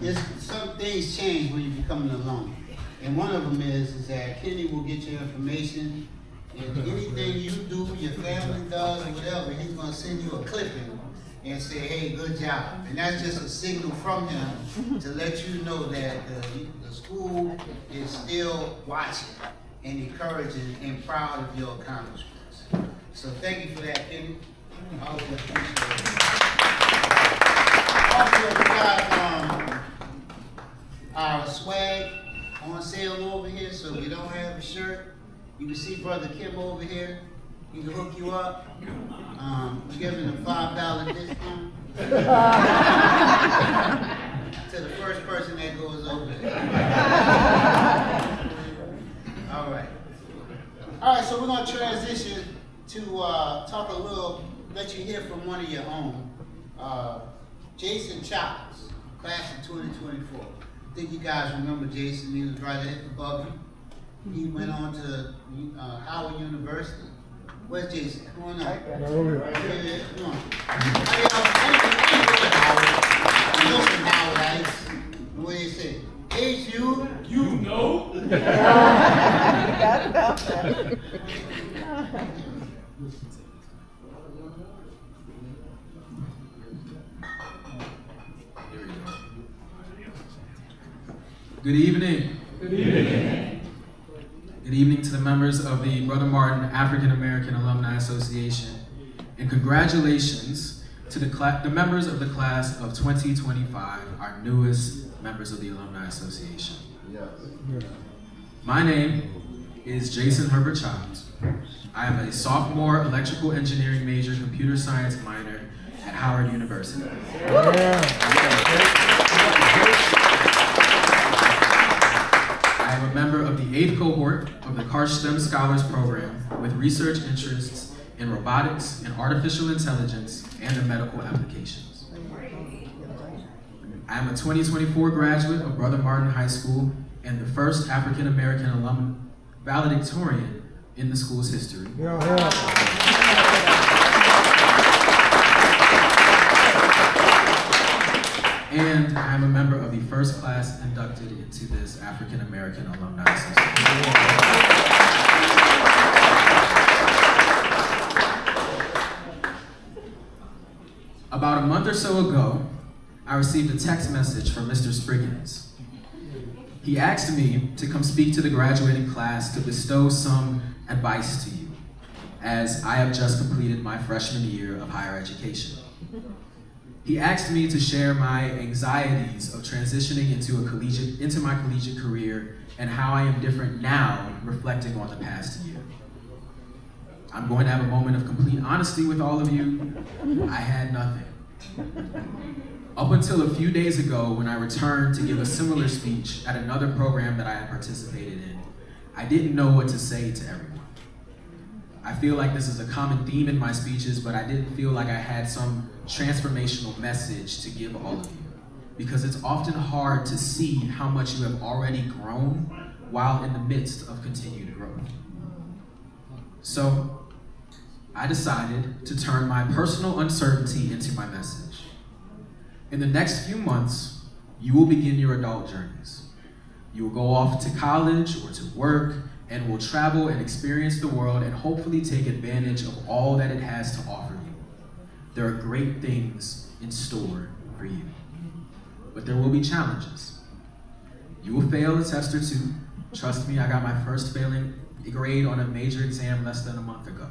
some things change when you become an alumni. And one of them is that Kenny will get your information, and anything you do, your family does, or whatever, he's gonna send you a clipping and say, hey, good job. And that's just a signal from him to let you know that the school is still watching and encouraging and proud of your accomplishments. So thank you for that, Kenny. Always appreciate it. Also, we got our swag on sale over here, so if you don't have a shirt, you can see Brother Kim over here. He can hook you up. We're giving a $5 discount to the first person that goes over there. All right, so we're going to transition to talk a little, let you hear from one of your own. Jason Childs, class of 2024. I think you guys remember Jason. He was right above you. He went on to Howard University. Where's Jason? Come on up. Yeah, come on. You know some Howardites. What do you say? H you? You know? Good evening. Good evening. Good evening to the members of the Brother Martin African American Alumni Association, and congratulations to the members of the class of 2025, our newest members of the Alumni Association. Yes. My name is Jason Herbert Childs. I am a sophomore electrical engineering major, computer science minor at Howard University. I am a member of the 8th cohort of the Karsh STEM Scholars Program with research interests in robotics and artificial intelligence and the medical applications. I am a 2024 graduate of Brother Martin High School and the first African American alum valedictorian in the school's history. And I am a member of the first class inducted into this African American Alumni Association. About a month or so ago, I received a text message from Mr. Spriggins. He asked me to come speak to the graduating class to bestow some advice to you, as I have just completed my freshman year of higher education. He asked me to share my anxieties of transitioning into my collegiate career and how I am different now, reflecting on the past year. I'm going to have a moment of complete honesty with all of you. I had nothing. Up until a few days ago, when I returned to give a similar speech at another program that I had participated in, I didn't know what to say to everyone. I feel like this is a common theme in my speeches, but I didn't feel like I had some transformational message to give all of you, because it's often hard to see how much you have already grown while in the midst of continued growth. So I decided to turn my personal uncertainty into my message. In the next few months, you will begin your adult journeys. You will go off to college or to work and will travel and experience the world and hopefully take advantage of all that it has to offer you. There are great things in store for you, but there will be challenges. You will fail a test or two. Trust me, I got my first failing grade on a major exam less than a month ago.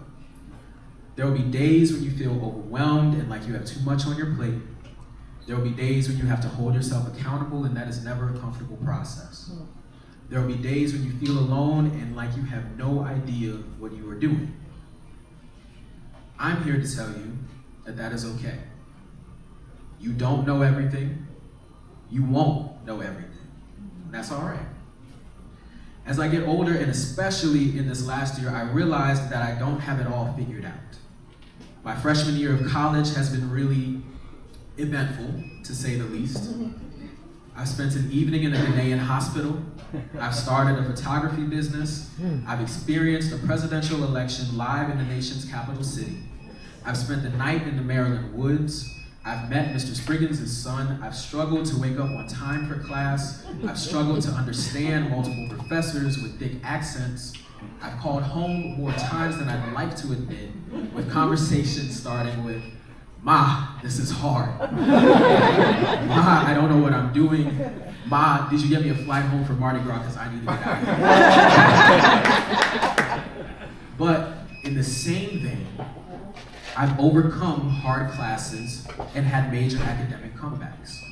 There will be days when you feel overwhelmed and like you have too much on your plate. There will be days when you have to hold yourself accountable, and that is never a comfortable process. There will be days when you feel alone and like you have no idea what you are doing. I'm here to tell you that that is okay. You don't know everything. You won't know everything. And that's all right. As I get older, and especially in this last year, I realized that I don't have it all figured out. My freshman year of college has been really eventful, to say the least. I've spent an evening in a Ghanaian hospital. I've started a photography business. I've experienced a presidential election live in the nation's capital city. I've spent the night in the Maryland woods. I've met Mr. Spriggins' son. I've struggled to wake up on time for class. I've struggled to understand multiple professors with thick accents. I've called home more times than I'd like to admit, with conversations starting with, "Ma, this is hard." "Ma, I don't know what I'm doing." "Ma, did you get me a flight home from Mardi Gras because I need to get out of here?" But in the same vein, I've overcome hard classes and had major academic comebacks.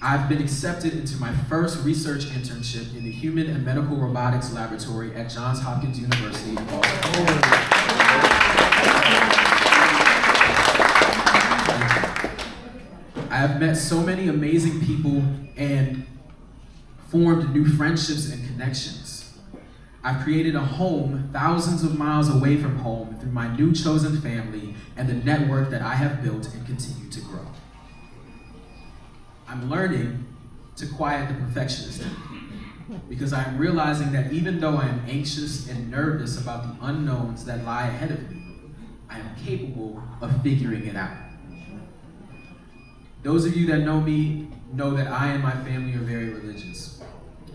I've been accepted into my first research internship in the Human and Medical Robotics Laboratory at Johns Hopkins University in Baltimore. I have met so many amazing people and formed new friendships and connections. I've created a home thousands of miles away from home through my new chosen family and the network that I have built and continue to grow. I'm learning to quiet the perfectionist in me, because I'm realizing that even though I am anxious and nervous about the unknowns that lie ahead of me, I am capable of figuring it out. Those of you that know me know that I and my family are very religious.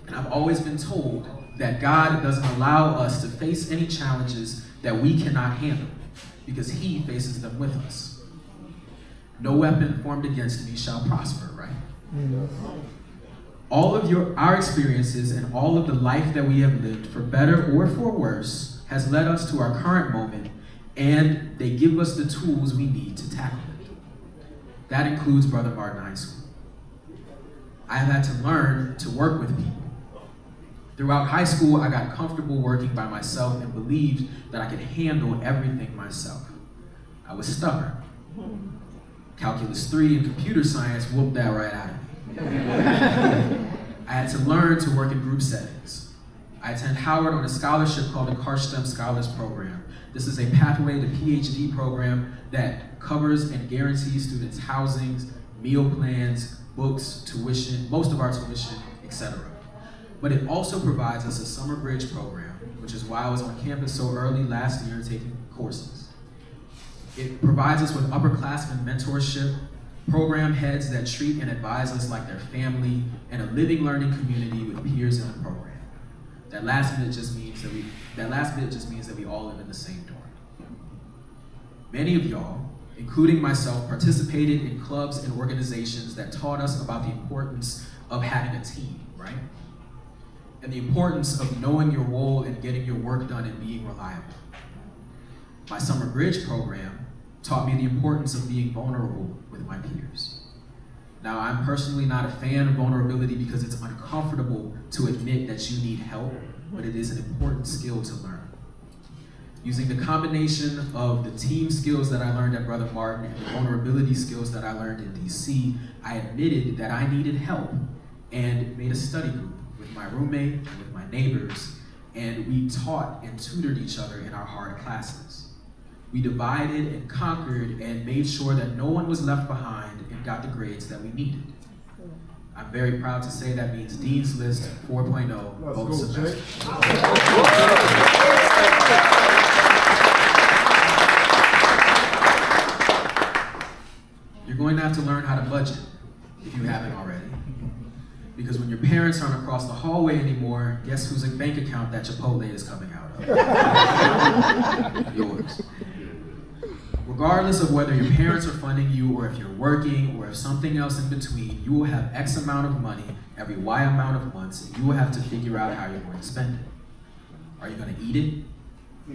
And I've always been told that God doesn't allow us to face any challenges that we cannot handle, because He faces them with us. No weapon formed against me shall prosper, right? All of our experiences and all of the life that we have lived, for better or for worse, has led us to our current moment, and they give us the tools we need to tackle it. That includes Brother Martin High School. I have had to learn to work with people. Throughout high school, I got comfortable working by myself and believed that I could handle everything myself. I was stubborn. Calculus 3 and computer science whooped that right out of me. I had to learn to work in group settings. I attend Howard on a scholarship called the Karshstem Scholars Program. This is a pathway to PhD program that covers and guarantees students housing, meal plans, books, tuition, most of our tuition, etc. But it also provides us a summer bridge program, which is why I was on campus so early last year taking courses. It provides us with upperclassmen mentorship, program heads that treat and advise us like their family, and a living learning community with peers in the program. That last bit just means that we all live in the same dorm. Many of y'all, including myself, participated in clubs and organizations that taught us about the importance of having a team, right? And the importance of knowing your role and getting your work done and being reliable. My summer bridge program taught me the importance of being vulnerable with my peers. Now, I'm personally not a fan of vulnerability because it's uncomfortable to admit that you need help, but it is an important skill to learn. Using the combination of the team skills that I learned at Brother Martin and the vulnerability skills that I learned in DC, I admitted that I needed help and made a study group with my roommate and with my neighbors, and we taught and tutored each other in our hard classes. We divided and conquered and made sure that no one was left behind and got the grades that we needed. I'm very proud to say that means Dean's List 4.0 both semesters. You're going to have to learn how to budget if you haven't already. Because when your parents aren't across the hallway anymore, guess whose bank account that Chipotle is coming out of? Yours. Regardless of whether your parents are funding you or if you're working or if something else in between, you will have X amount of money every Y amount of months, and you will have to figure out how you're going to spend it. Are you going to eat it?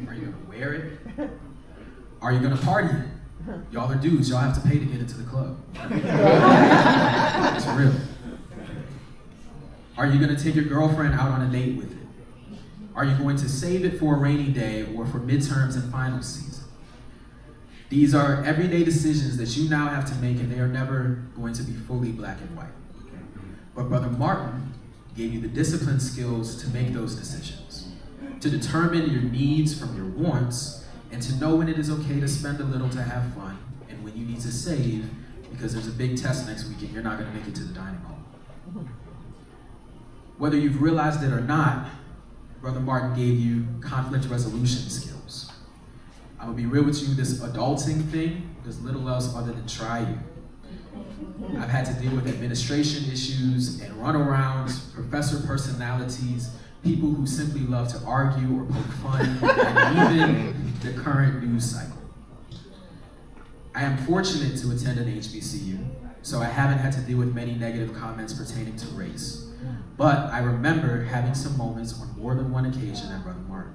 Are you going to wear it? Are you going to party it? Y'all are dudes, y'all have to pay to get into the club. It's real. Are you going to take your girlfriend out on a date with it? Are you going to save it for a rainy day or for midterms and finals season? These are everyday decisions that you now have to make, and they are never going to be fully black and white. But Brother Martin gave you the discipline skills to make those decisions, to determine your needs from your wants, and to know when it is okay to spend a little to have fun, and when you need to save because there's a big test next week and you're not going to make it to the dining hall. Whether you've realized it or not, Brother Martin gave you conflict resolution skills. I'm gonna be real with you, this adulting thing, there's little else other than try you. I've had to deal with administration issues and runarounds, professor personalities, people who simply love to argue or poke fun, and even the current news cycle. I am fortunate to attend an HBCU, so I haven't had to deal with many negative comments pertaining to race. But I remember having some moments on more than one occasion at Brother Martin.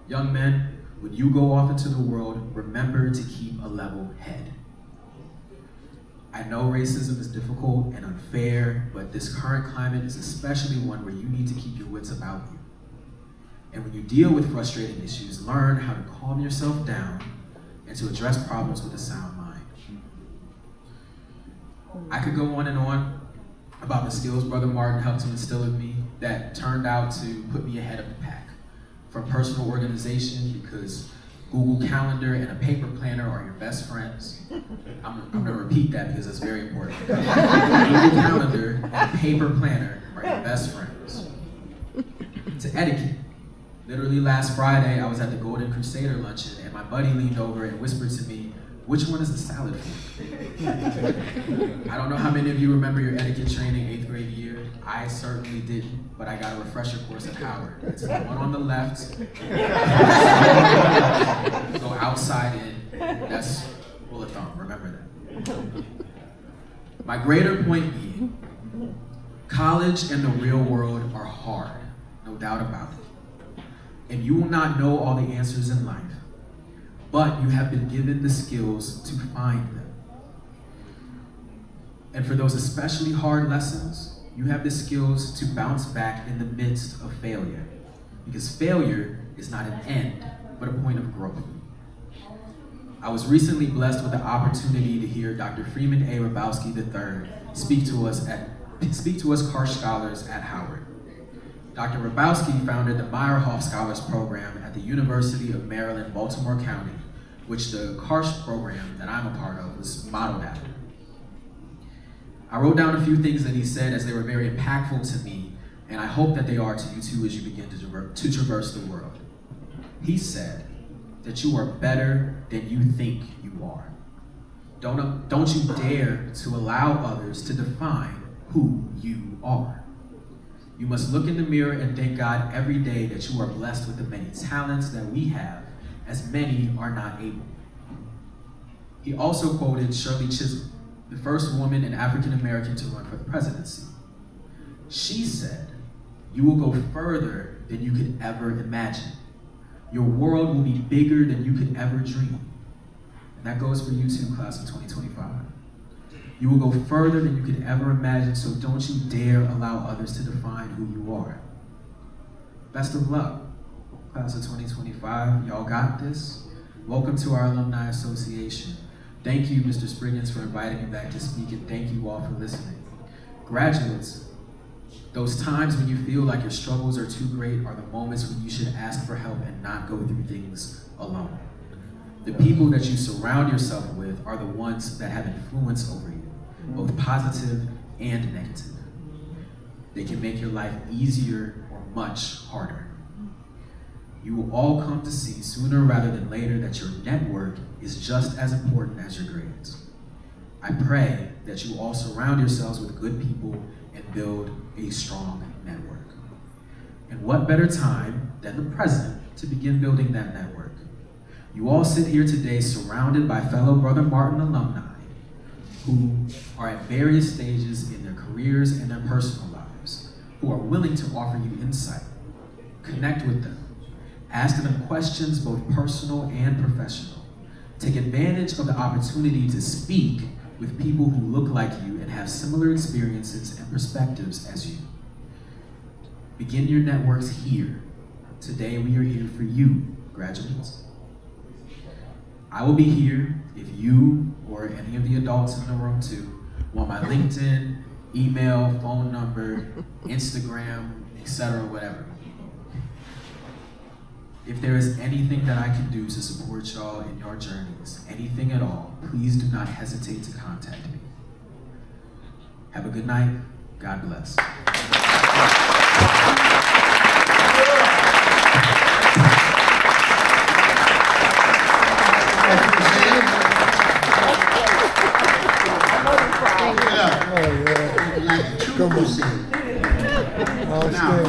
Young men, when you go off into the world, remember to keep a level head. I know racism is difficult and unfair, but this current climate is especially one where you need to keep your wits about you. And when you deal with frustrating issues, learn how to calm yourself down and to address problems with a sound mind. I could go on and on about the skills Brother Martin helped to instill in me that turned out to put me ahead of the pack. From personal organization, because Google Calendar and a paper planner are your best friends. I'm gonna repeat that because it's very important. Google Calendar and a paper planner are your best friends. To etiquette. Literally last Friday, I was at the Golden Crusader luncheon and my buddy leaned over and whispered to me, "Which one is the salad for?" I don't know how many of you remember your etiquette training 8th grade year. I certainly didn't, but I got a refresher course at Howard. It's the one on the left. Go outside in. That's rule of thumb, remember that. My greater point being, college and the real world are hard, no doubt about it. And you will not know all the answers in life, but you have been given the skills to find them. And for those especially hard lessons, you have the skills to bounce back in the midst of failure. Because failure is not an end, but a point of growth. I was recently blessed with the opportunity to hear Dr. Freeman A. Rabowski III speak to us Karsh Scholars at Howard. Dr. Rabowski founded the Meyerhoff Scholars Program at the University of Maryland, Baltimore County, which the Karsh program that I'm a part of was modeled after. I wrote down a few things that he said as they were very impactful to me, and I hope that they are to you too as you begin to traverse the world. He said that you are better than you think you are. Don't you dare to allow others to define who you are. You must look in the mirror and thank God every day that you are blessed with the many talents that we have, as many are not able. He also quoted Shirley Chisholm, the first woman and African American to run for the presidency. She said, "You will go further than you could ever imagine. Your world will be bigger than you could ever dream." And that goes for you too, class of 2025. You will go further than you could ever imagine, so don't you dare allow others to define who you are. Best of luck, class of 2025. Y'all got this. Welcome to our Alumni Association. Thank you, Mr. Spriggins, for inviting me back to speak, and thank you all for listening. Graduates, those times when you feel like your struggles are too great are the moments when you should ask for help and not go through things alone. The people that you surround yourself with are the ones that have influence over you, both positive and negative. They can make your life easier or much harder. You will all come to see sooner rather than later that your network is just as important as your grades. I pray that you all surround yourselves with good people and build a strong network. And what better time than the present to begin building that network? You all sit here today surrounded by fellow Brother Martin alumni who are at various stages in their careers and their personal lives, who are willing to offer you insight. Connect with them. Ask them questions, both personal and professional. Take advantage of the opportunity to speak with people who look like you and have similar experiences and perspectives as you. Begin your networks here. Today we are here for you, graduates. I will be here if you or any of the adults in the room too want my LinkedIn, email, phone number, Instagram, etc., whatever. If there is anything that I can do to support y'all in your journeys, anything at all, please do not hesitate to contact me. Have a good night. God bless. yeah. Like a true Come on. crusade. Outstanding.